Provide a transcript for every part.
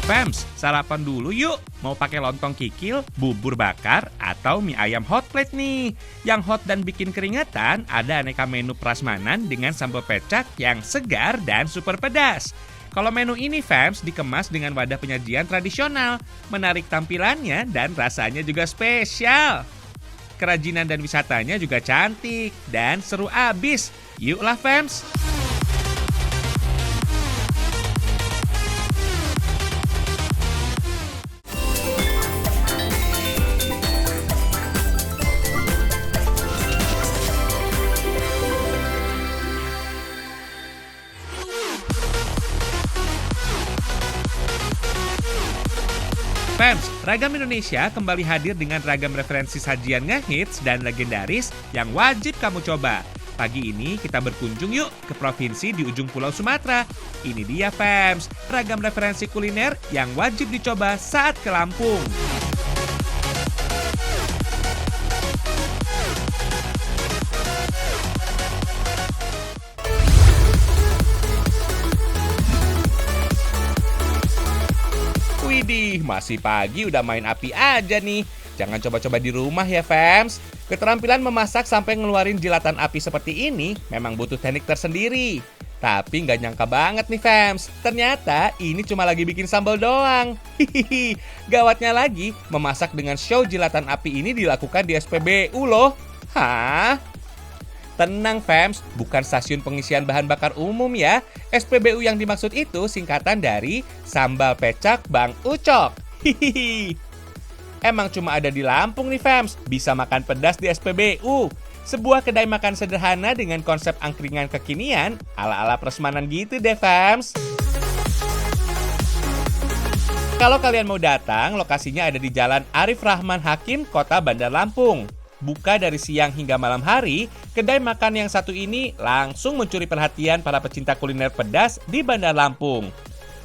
Fams, sarapan dulu yuk. Mau pakai lontong kikil, bubur bakar, atau mie ayam hot plate nih. Yang hot dan bikin keringetan, ada aneka menu prasmanan dengan sambal pecak yang segar dan super pedas. Kalau menu ini Fams dikemas dengan wadah penyajian tradisional, menarik tampilannya dan rasanya juga spesial. Kerajinan dan wisatanya juga cantik dan seru abis. Yuklah Fams! Fams, Ragam Indonesia kembali hadir dengan ragam referensi sajian ngehits dan legendaris yang wajib kamu coba. Pagi ini kita berkunjung yuk ke provinsi di ujung Pulau Sumatera. Ini dia Fams, ragam referensi kuliner yang wajib dicoba saat ke Lampung. Widih, masih pagi udah main api aja nih. Jangan coba-coba di rumah ya Fams. Keterampilan memasak sampai ngeluarin jilatan api seperti ini memang butuh teknik tersendiri. Tapi nggak nyangka banget nih Fams, ternyata ini cuma lagi bikin sambal doang. Hihihi, gawatnya lagi, memasak dengan show jilatan api ini dilakukan di SPBU loh. Hah? Tenang Fams, bukan stasiun pengisian bahan bakar umum ya. SPBU yang dimaksud itu singkatan dari Sambal Pecak Bang Ucok. Hihihi. Emang cuma ada di Lampung nih Fams, bisa makan pedas di SPBU. Sebuah kedai makan sederhana dengan konsep angkringan kekinian, ala-ala prasmanan gitu deh Fams. Kalau kalian mau datang, lokasinya ada di Jalan Arif Rahman Hakim, Kota Bandar Lampung. Buka dari siang hingga malam hari, kedai makan yang satu ini langsung mencuri perhatian para pecinta kuliner pedas di Bandar Lampung.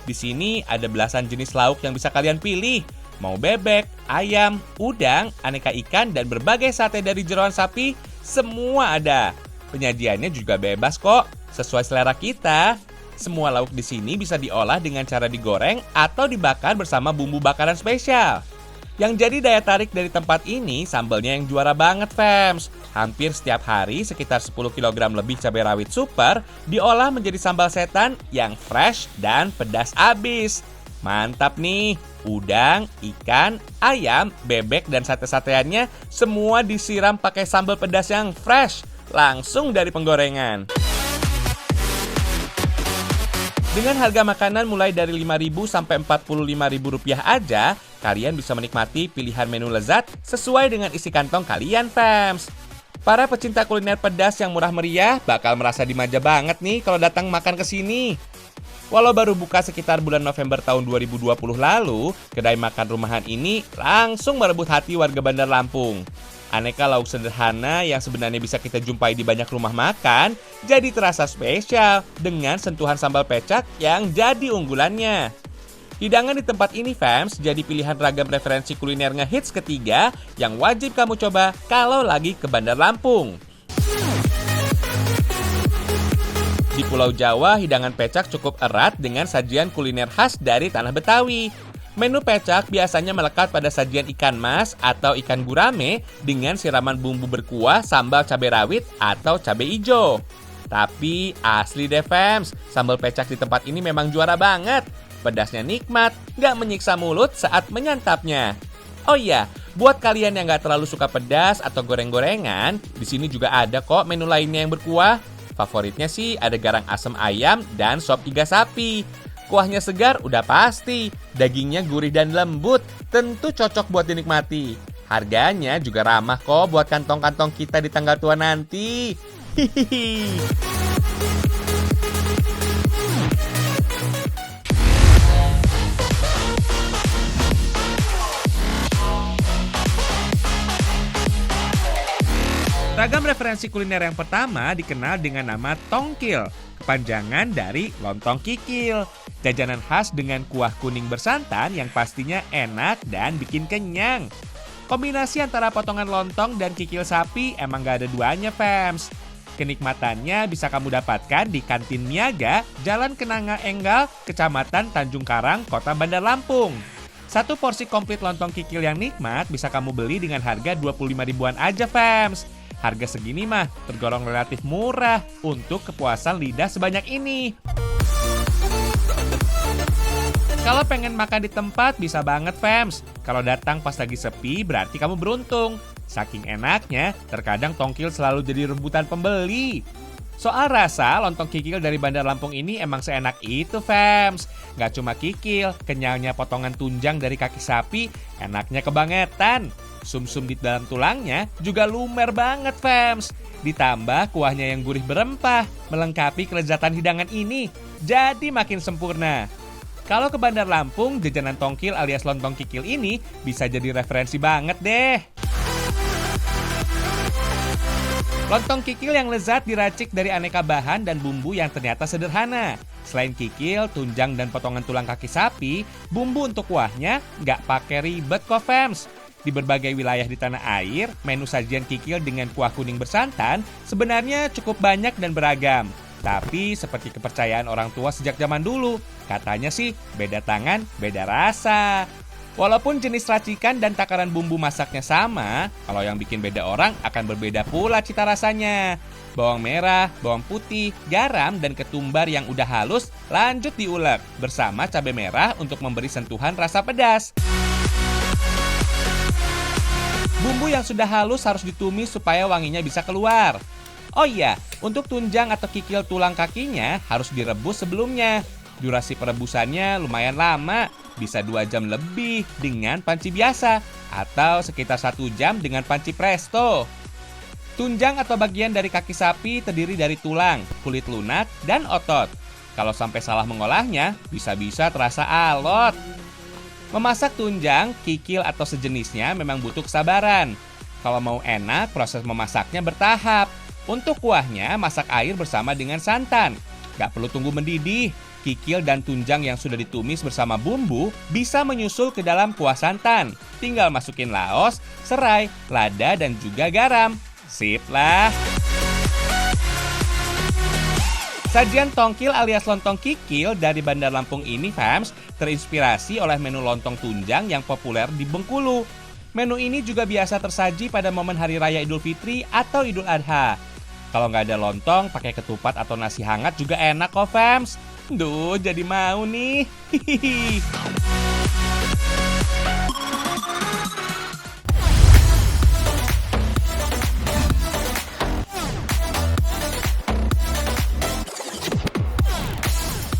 Di sini ada belasan jenis lauk yang bisa kalian pilih. Mau bebek, ayam, udang, aneka ikan, dan berbagai sate dari jeroan sapi, semua ada. Penyajiannya juga bebas kok, sesuai selera kita. Semua lauk di sini bisa diolah dengan cara digoreng atau dibakar bersama bumbu bakaran spesial. Yang jadi daya tarik dari tempat ini, sambalnya yang juara banget Fams. Hampir setiap hari sekitar 10 kg lebih cabai rawit super diolah menjadi sambal setan yang fresh dan pedas abis. Mantap nih, udang, ikan, ayam, bebek, dan sate-sateannya semua disiram pakai sambal pedas yang fresh, langsung dari penggorengan. Dengan harga makanan mulai dari Rp5.000 sampai Rp45.000 aja, kalian bisa menikmati pilihan menu lezat sesuai dengan isi kantong kalian, Fams. Para pecinta kuliner pedas yang murah meriah bakal merasa dimanja banget nih kalau datang makan ke sini. Walau baru buka sekitar bulan November tahun 2020 lalu, kedai makan rumahan ini langsung merebut hati warga Bandar Lampung. Aneka lauk sederhana yang sebenarnya bisa kita jumpai di banyak rumah makan, jadi terasa spesial dengan sentuhan sambal pecak yang jadi unggulannya. Hidangan di tempat ini Fams jadi pilihan ragam referensi kuliner ngehits ketiga yang wajib kamu coba kalau lagi ke Bandar Lampung. Di Pulau Jawa, hidangan pecak cukup erat dengan sajian kuliner khas dari tanah Betawi. Menu pecak biasanya melekat pada sajian ikan mas atau ikan gurame dengan siraman bumbu berkuah sambal cabai rawit atau cabai hijau. Tapi asli deh Fams, sambal pecak di tempat ini memang juara banget. Pedasnya nikmat, nggak menyiksa mulut saat menyantapnya. Oh iya, buat kalian yang nggak terlalu suka pedas atau goreng-gorengan, di sini juga ada kok menu lainnya yang berkuah. Favoritnya sih ada garang asam ayam dan sop iga sapi. Kuahnya segar udah pasti, dagingnya gurih dan lembut, tentu cocok buat dinikmati. Harganya juga ramah kok buat kantong-kantong kita di tanggal tua nanti. Hihihi. Ragam referensi kuliner yang pertama dikenal dengan nama tongkil, kepanjangan dari lontong kikil. Jajanan khas dengan kuah kuning bersantan yang pastinya enak dan bikin kenyang. Kombinasi antara potongan lontong dan kikil sapi emang gak ada duanya, Fams. Kenikmatannya bisa kamu dapatkan di Kantin Niaga, Jalan Kenanga Enggal, Kecamatan Tanjung Karang, Kota Bandar Lampung. Satu porsi komplit lontong kikil yang nikmat bisa kamu beli dengan harga 25 ribuan aja, fams. Harga segini mah tergolong relatif murah untuk kepuasan lidah sebanyak ini. Kalau pengen makan di tempat bisa banget, fams. Kalau datang pas lagi sepi berarti kamu beruntung. Saking enaknya, terkadang tongkil selalu jadi rebutan pembeli. Soal rasa, lontong kikil dari Bandar Lampung ini emang seenak itu, fams. Gak cuma kikil, kenyalnya potongan tunjang dari kaki sapi, enaknya kebangetan. Sum-sum di dalam tulangnya juga lumer banget, fams. Ditambah kuahnya yang gurih berempah, melengkapi kelezatan hidangan ini. Jadi makin sempurna. Kalau ke Bandar Lampung, jajanan tongkil alias lontong kikil ini bisa jadi referensi banget deh. Lontong kikil yang lezat diracik dari aneka bahan dan bumbu yang ternyata sederhana. Selain kikil, tunjang, dan potongan tulang kaki sapi, bumbu untuk kuahnya nggak pakai ribet kok, fams. Di berbagai wilayah di tanah air, menu sajian kikil dengan kuah kuning bersantan sebenarnya cukup banyak dan beragam. Tapi seperti kepercayaan orang tua sejak zaman dulu, katanya sih beda tangan, beda rasa. Walaupun jenis racikan dan takaran bumbu masaknya sama, kalau yang bikin beda orang akan berbeda pula cita rasanya. Bawang merah, bawang putih, garam, dan ketumbar yang udah halus lanjut diulek bersama cabai merah untuk memberi sentuhan rasa pedas. Bumbu yang sudah halus harus ditumis supaya wanginya bisa keluar. Oh iya, untuk tunjang atau kikil tulang kakinya harus direbus sebelumnya. Durasi perebusannya lumayan lama, bisa 2 jam lebih dengan panci biasa, atau sekitar 1 jam dengan panci presto. Tunjang atau bagian dari kaki sapi terdiri dari tulang, kulit lunak, dan otot. Kalau sampai salah mengolahnya, bisa-bisa terasa alot. Memasak tunjang, kikil, atau sejenisnya memang butuh kesabaran. Kalau mau enak, proses memasaknya bertahap. Untuk kuahnya, masak air bersama dengan santan. Gak perlu tunggu mendidih. Kikil dan tunjang yang sudah ditumis bersama bumbu bisa menyusul ke dalam kuah santan. Tinggal masukin laos, serai, lada, dan juga garam. Sip lah! Sajian tongkil alias lontong kikil dari Bandar Lampung ini, fams, terinspirasi oleh menu lontong tunjang yang populer di Bengkulu. Menu ini juga biasa tersaji pada momen Hari Raya Idul Fitri atau Idul Adha. Kalau nggak ada lontong, pakai ketupat atau nasi hangat juga enak kok, fams. Duh, jadi mau nih. Hihihi.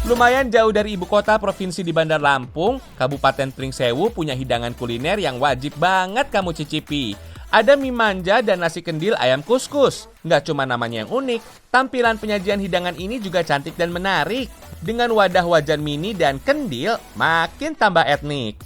Lumayan jauh dari ibu kota provinsi di Bandar Lampung, Kabupaten Pringsewu punya hidangan kuliner yang wajib banget kamu cicipi. Ada mie manja dan nasi kendil ayam kuskus. Nggak cuma namanya yang unik, tampilan penyajian hidangan ini juga cantik dan menarik. Dengan wadah wajan mini dan kendil, makin tambah etnik.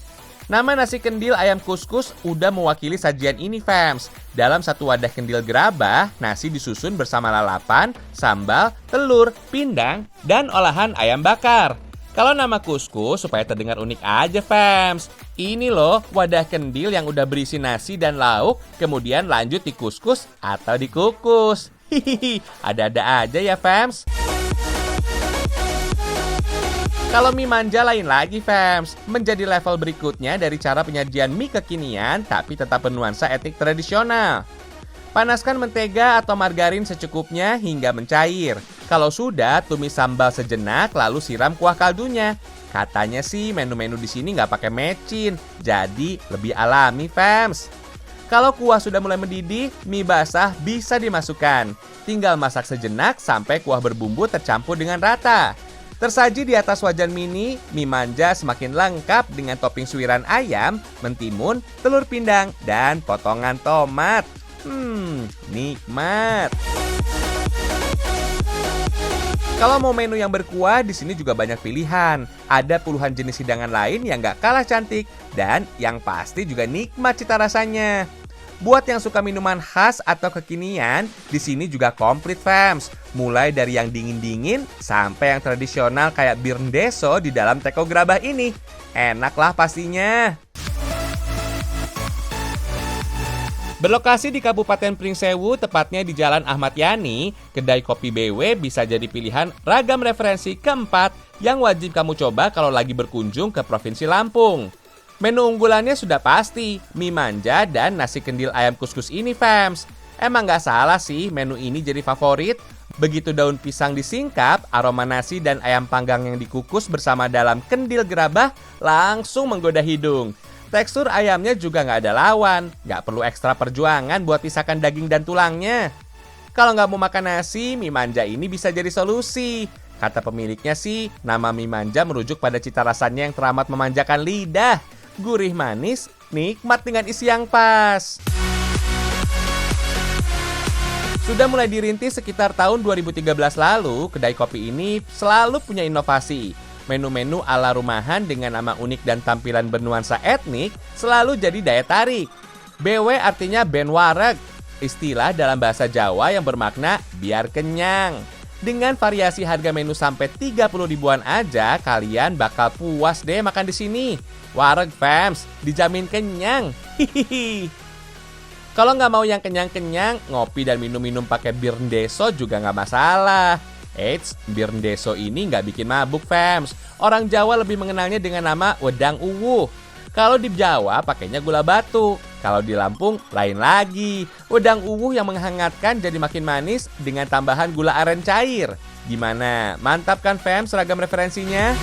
Nama nasi kendil ayam kuskus udah mewakili sajian ini, fams. Dalam satu wadah kendil gerabah, nasi disusun bersama lalapan, sambal, telur, pindang, dan olahan ayam bakar. Kalau nama kuskus supaya terdengar unik aja, fams. Ini loh wadah kendil yang udah berisi nasi dan lauk, kemudian lanjut dikuskus atau dikukus. Hihihi, ada-ada aja ya, fams. Kalau mie manja lain lagi, fams. Menjadi level berikutnya dari cara penyajian mie kekinian, tapi tetap bernuansa etnik tradisional. Panaskan mentega atau margarin secukupnya hingga mencair. Kalau sudah, tumis sambal sejenak lalu siram kuah kaldunya. Katanya sih menu-menu di sini nggak pakai mecin, jadi lebih alami, fams. Kalau kuah sudah mulai mendidih, mie basah bisa dimasukkan. Tinggal masak sejenak sampai kuah berbumbu tercampur dengan rata. Tersaji di atas wajan mini, mie manja semakin lengkap dengan topping suiran ayam, mentimun, telur pindang, dan potongan tomat. Nikmat. Kalau mau menu yang berkuah, di sini juga banyak pilihan. Ada puluhan jenis hidangan lain yang gak kalah cantik dan yang pasti juga nikmat cita rasanya. Buat yang suka minuman khas atau kekinian, di sini juga komplit, fams. Mulai dari yang dingin-dingin sampai yang tradisional kayak bir ndeso di dalam teko gerabah ini. Enak lah pastinya. Berlokasi di Kabupaten Pringsewu, tepatnya di Jalan Ahmad Yani, kedai kopi BW bisa jadi pilihan ragam referensi keempat yang wajib kamu coba kalau lagi berkunjung ke Provinsi Lampung. Menu unggulannya sudah pasti, mie manja dan nasi kendil ayam kuskus ini, fams. Emang nggak salah sih menu ini jadi favorit. Begitu daun pisang disingkap, aroma nasi dan ayam panggang yang dikukus bersama dalam kendil gerabah langsung menggoda hidung. Tekstur ayamnya juga nggak ada lawan, nggak perlu ekstra perjuangan buat pisahkan daging dan tulangnya. Kalau nggak mau makan nasi, mie manja ini bisa jadi solusi. Kata pemiliknya sih, nama mie manja merujuk pada cita rasanya yang teramat memanjakan lidah. Gurih manis, nikmat dengan isi yang pas. Sudah mulai dirintis sekitar tahun 2013 lalu, kedai kopi ini selalu punya inovasi. Menu-menu ala rumahan dengan nama unik dan tampilan bernuansa etnik selalu jadi daya tarik. BW artinya ben wareg, istilah dalam bahasa Jawa yang bermakna biar kenyang. Dengan variasi harga menu sampai 30 ribuan aja, kalian bakal puas deh makan di sini. Wareg fams, dijamin kenyang. Hihihi. Kalau nggak mau yang kenyang-kenyang, ngopi dan minum-minum pakai bir ndeso juga nggak masalah. Eits, bir ndeso ini nggak bikin mabuk, fams. Orang Jawa lebih mengenalnya dengan nama wedang uwuh. Kalau di Jawa pakainya gula batu. Kalau di Lampung lain lagi. Wedang uwuh yang menghangatkan jadi makin manis dengan tambahan gula aren cair. Gimana? Mantap kan, fams, seragam referensinya?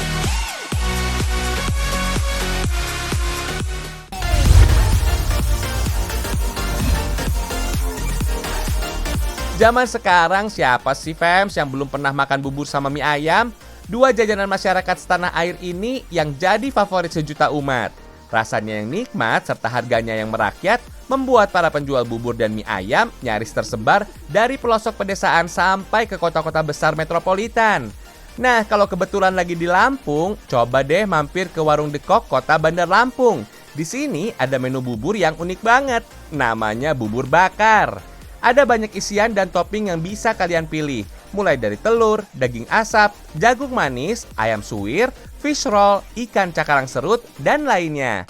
Zaman sekarang siapa sih, fams, yang belum pernah makan bubur sama mie ayam? Dua jajanan masyarakat setanah air ini yang jadi favorit sejuta umat. Rasanya yang nikmat serta harganya yang merakyat membuat para penjual bubur dan mie ayam nyaris tersebar dari pelosok pedesaan sampai ke kota-kota besar metropolitan. Nah, kalau kebetulan lagi di Lampung, coba deh mampir ke Warung Dekok Kota Bandar Lampung. Di sini ada menu bubur yang unik banget, namanya bubur bakar. Ada banyak isian dan topping yang bisa kalian pilih, mulai dari telur, daging asap, jagung manis, ayam suwir, fish roll, ikan cakalang serut, dan lainnya.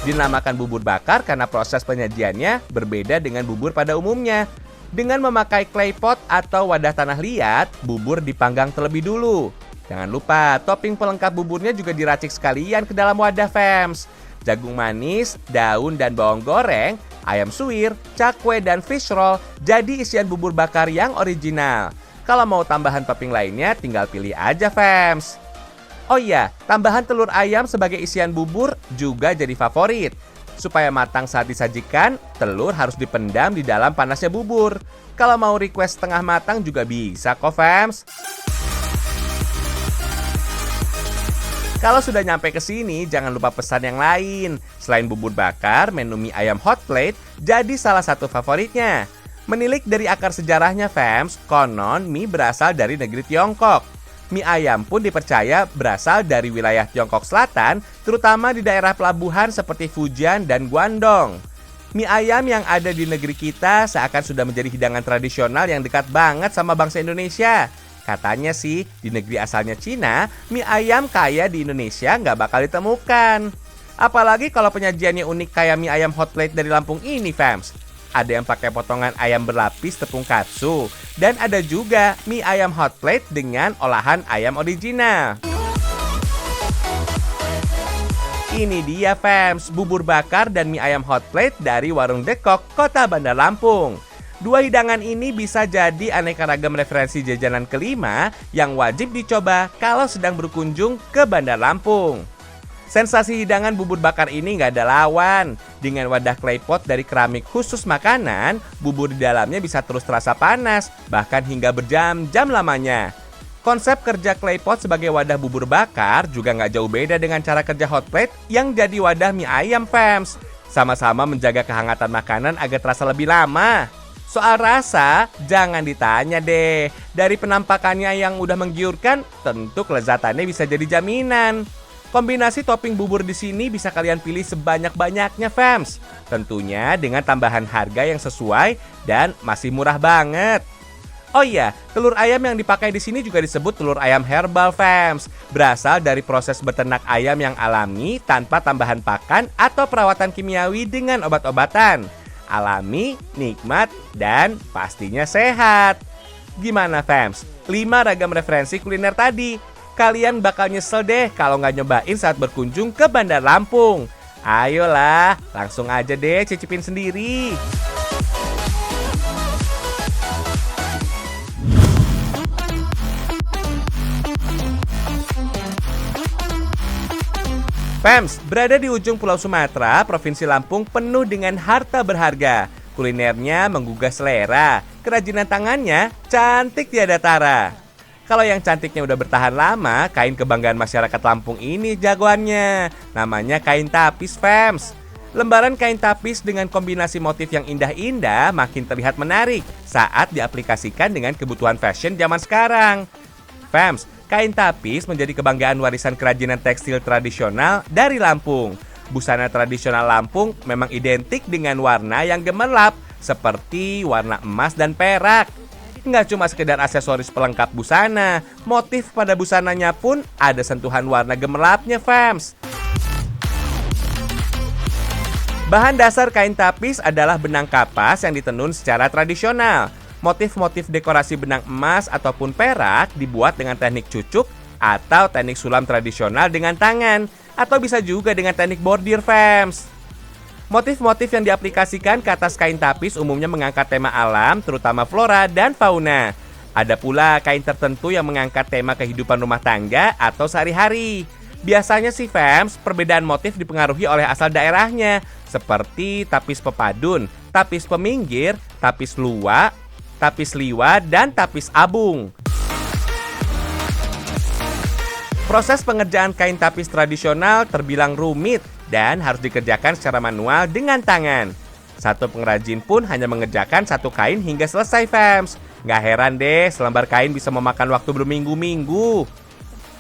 Dinamakan bubur bakar karena proses penyajiannya berbeda dengan bubur pada umumnya. Dengan memakai clay pot atau wadah tanah liat, bubur dipanggang terlebih dulu. Jangan lupa, topping pelengkap buburnya juga diracik sekalian ke dalam wadah, fams. Jagung manis, daun dan bawang goreng, ayam suwir, cakwe, dan fish roll jadi isian bubur bakar yang original. Kalau mau tambahan topping lainnya, tinggal pilih aja, fams. Oh iya, tambahan telur ayam sebagai isian bubur juga jadi favorit. Supaya matang saat disajikan, telur harus dipendam di dalam panasnya bubur. Kalau mau request setengah matang juga bisa kok, fams. Kalau sudah nyampe ke sini, jangan lupa pesan yang lain. Selain bubur bakar, menu mie ayam hot plate jadi salah satu favoritnya. Menilik dari akar sejarahnya, fams, konon mie berasal dari negeri Tiongkok. Mie ayam pun dipercaya berasal dari wilayah Tiongkok Selatan, terutama di daerah pelabuhan seperti Fujian dan Guangdong. Mie ayam yang ada di negeri kita seakan sudah menjadi hidangan tradisional yang dekat banget sama bangsa Indonesia. Katanya sih, di negeri asalnya Cina, mie ayam kaya di Indonesia nggak bakal ditemukan. Apalagi kalau penyajiannya unik kayak mie ayam hot plate dari Lampung ini, fams. Ada yang pakai potongan ayam berlapis tepung katsu. Dan ada juga mie ayam hot plate dengan olahan ayam original. Ini dia, fams, bubur bakar dan mie ayam hot plate dari Warung Dekok, Kota Bandar Lampung. Dua hidangan ini bisa jadi aneka ragam referensi jajanan kelima yang wajib dicoba kalau sedang berkunjung ke Bandar Lampung. Sensasi hidangan bubur bakar ini nggak ada lawan. Dengan wadah clay pot dari keramik khusus makanan, bubur di dalamnya bisa terus terasa panas, bahkan hingga berjam-jam lamanya. Konsep kerja clay pot sebagai wadah bubur bakar juga nggak jauh beda dengan cara kerja hot plate yang jadi wadah mie ayam, fams. Sama-sama menjaga kehangatan makanan agar terasa lebih lama. Soal rasa, jangan ditanya deh. Dari penampakannya yang udah menggiurkan, tentu kelezatannya bisa jadi jaminan. Kombinasi topping bubur di sini bisa kalian pilih sebanyak-banyaknya, fams. Tentunya dengan tambahan harga yang sesuai dan masih murah banget. Oh iya, telur ayam yang dipakai di sini juga disebut telur ayam herbal, fams. Berasal dari proses beternak ayam yang alami tanpa tambahan pakan atau perawatan kimiawi dengan obat-obatan. Alami, nikmat, dan pastinya sehat. Gimana, fams? 5 ragam referensi kuliner tadi. Kalian bakal nyesel deh kalau nggak nyobain saat berkunjung ke Bandar Lampung. Ayolah, langsung aja deh cicipin sendiri. Fams, berada di ujung Pulau Sumatera, Provinsi Lampung penuh dengan harta berharga. Kulinernya menggugah selera, kerajinan tangannya cantik tiada tara. Kalau yang cantiknya udah bertahan lama, kain kebanggaan masyarakat Lampung ini jagoannya. Namanya kain tapis, Fams. Lembaran kain tapis dengan kombinasi motif yang indah-indah makin terlihat menarik saat diaplikasikan dengan kebutuhan fashion zaman sekarang. Fams, kain tapis menjadi kebanggaan warisan kerajinan tekstil tradisional dari Lampung. Busana tradisional Lampung memang identik dengan warna yang gemerlap, seperti warna emas dan perak. Nggak cuma sekedar aksesoris pelengkap busana, motif pada busananya pun ada sentuhan warna gemerlapnya, fams. Bahan dasar kain tapis adalah benang kapas yang ditenun secara tradisional. Motif-motif dekorasi benang emas ataupun perak dibuat dengan teknik cucuk atau teknik sulam tradisional dengan tangan, atau bisa juga dengan teknik bordir, fams. Motif-motif yang diaplikasikan ke atas kain tapis umumnya mengangkat tema alam, terutama flora dan fauna. Ada pula kain tertentu yang mengangkat tema kehidupan rumah tangga atau sehari-hari. Biasanya sih, fams, perbedaan motif dipengaruhi oleh asal daerahnya, seperti tapis pepadun, tapis peminggir, tapis luwak, tapis liwa, dan tapis abung. Proses pengerjaan kain tapis tradisional terbilang rumit dan harus dikerjakan secara manual dengan tangan. Satu pengrajin pun hanya mengerjakan satu kain hingga selesai, fams. Nggak heran deh selembar kain bisa memakan waktu berminggu-minggu.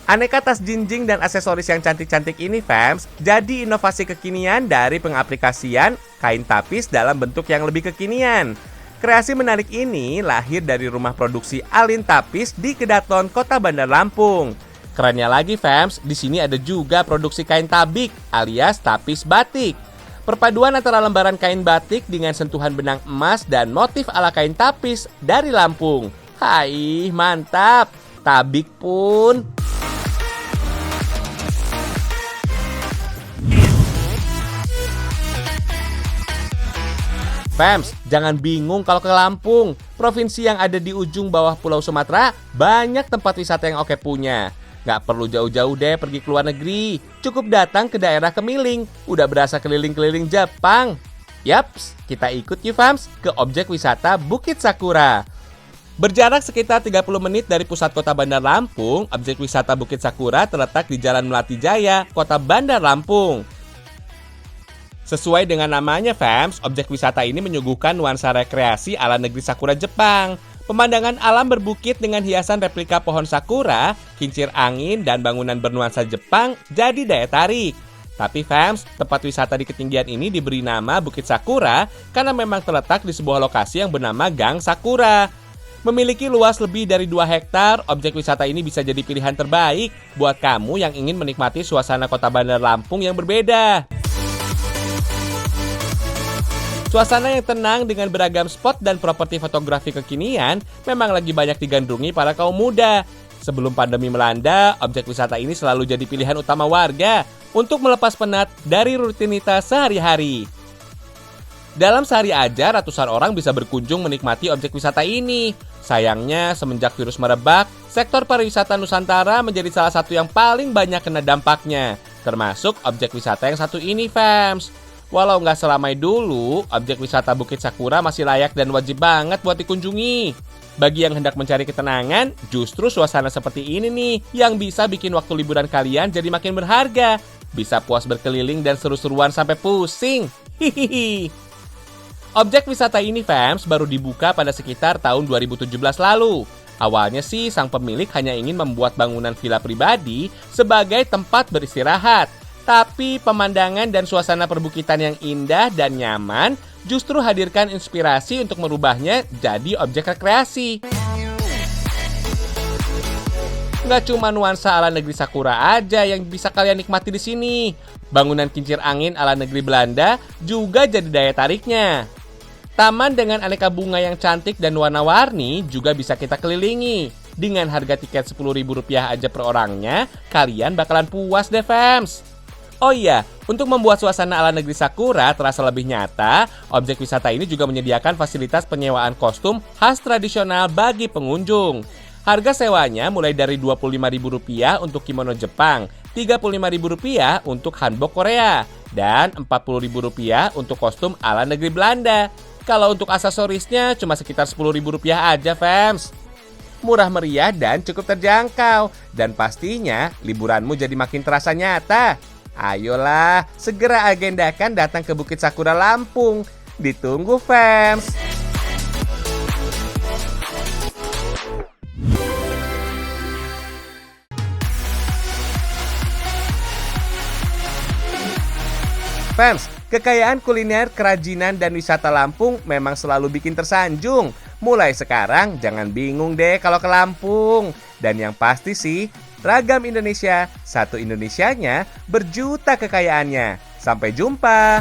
Aneka tas jinjing dan aksesoris yang cantik-cantik ini, fams, jadi inovasi kekinian dari pengaplikasian kain tapis dalam bentuk yang lebih kekinian. Kreasi menarik ini lahir dari rumah produksi Alin Tapis di Kedaton, Kota Bandar Lampung. Kerennya lagi, fams, di sini ada juga produksi kain tabik alias tapis batik. Perpaduan antara lembaran kain batik dengan sentuhan benang emas dan motif ala kain tapis dari Lampung. Hai, mantap! Tabik pun. Fams, jangan bingung kalau ke Lampung. Provinsi yang ada di ujung bawah Pulau Sumatera banyak tempat wisata yang oke punya. Nggak perlu jauh-jauh deh pergi ke luar negeri. Cukup datang ke daerah Kemiling. Udah berasa keliling-keliling Jepang. Yaps, kita ikut yuk, Fams, ke objek wisata Bukit Sakura. Berjarak sekitar 30 menit dari pusat kota Bandar Lampung, objek wisata Bukit Sakura terletak di Jalan Melati Jaya, Kota Bandar Lampung. Sesuai dengan namanya, fams, objek wisata ini menyuguhkan nuansa rekreasi ala negeri sakura Jepang. Pemandangan alam berbukit dengan hiasan replika pohon sakura, kincir angin, dan bangunan bernuansa Jepang jadi daya tarik. Tapi fams, tempat wisata di ketinggian ini diberi nama Bukit Sakura karena memang terletak di sebuah lokasi yang bernama Gang Sakura. Memiliki luas lebih dari 2 hektar, objek wisata ini bisa jadi pilihan terbaik buat kamu yang ingin menikmati suasana kota Bandar Lampung yang berbeda. Suasana yang tenang dengan beragam spot dan properti fotografi kekinian memang lagi banyak digandrungi para kaum muda. Sebelum pandemi melanda, objek wisata ini selalu jadi pilihan utama warga untuk melepas penat dari rutinitas sehari-hari. Dalam sehari aja, ratusan orang bisa berkunjung menikmati objek wisata ini. Sayangnya, semenjak virus merebak, sektor pariwisata Nusantara menjadi salah satu yang paling banyak kena dampaknya, termasuk objek wisata yang satu ini, fams. Walau nggak seramai dulu, objek wisata Bukit Sakura masih layak dan wajib banget buat dikunjungi. Bagi yang hendak mencari ketenangan, justru suasana seperti ini nih yang bisa bikin waktu liburan kalian jadi makin berharga. Bisa puas berkeliling dan seru-seruan sampai pusing. Hihihi. Objek wisata ini, fams, baru dibuka pada sekitar tahun 2017 lalu. Awalnya sih sang pemilik hanya ingin membuat bangunan villa pribadi sebagai tempat beristirahat. Tapi pemandangan dan suasana perbukitan yang indah dan nyaman justru hadirkan inspirasi untuk merubahnya jadi objek rekreasi. Nggak cuma nuansa ala negeri Sakura aja yang bisa kalian nikmati di sini. Bangunan kincir angin ala negeri Belanda juga jadi daya tariknya. Taman dengan aneka bunga yang cantik dan warna-warni juga bisa kita kelilingi. Dengan harga tiket Rp10.000 aja per orangnya, kalian bakalan puas deh, fams. Oh iya, untuk membuat suasana ala negeri Sakura terasa lebih nyata, objek wisata ini juga menyediakan fasilitas penyewaan kostum khas tradisional bagi pengunjung. Harga sewanya mulai dari Rp25.000 untuk kimono Jepang, Rp35.000 untuk hanbok Korea, dan Rp40.000 untuk kostum ala negeri Belanda. Kalau untuk aksesorisnya cuma sekitar Rp10.000 aja, fams. Murah meriah dan cukup terjangkau. Dan pastinya liburanmu jadi makin terasa nyata. Ayolah, segera agendakan datang ke Bukit Sakura Lampung. Ditunggu, fams. Fans, kekayaan kuliner, kerajinan, dan wisata Lampung memang selalu bikin tersanjung. Mulai sekarang jangan bingung deh kalau ke Lampung. Dan yang pasti sih, ragam Indonesia, satu Indonesianya, berjuta kekayaannya. Sampai jumpa!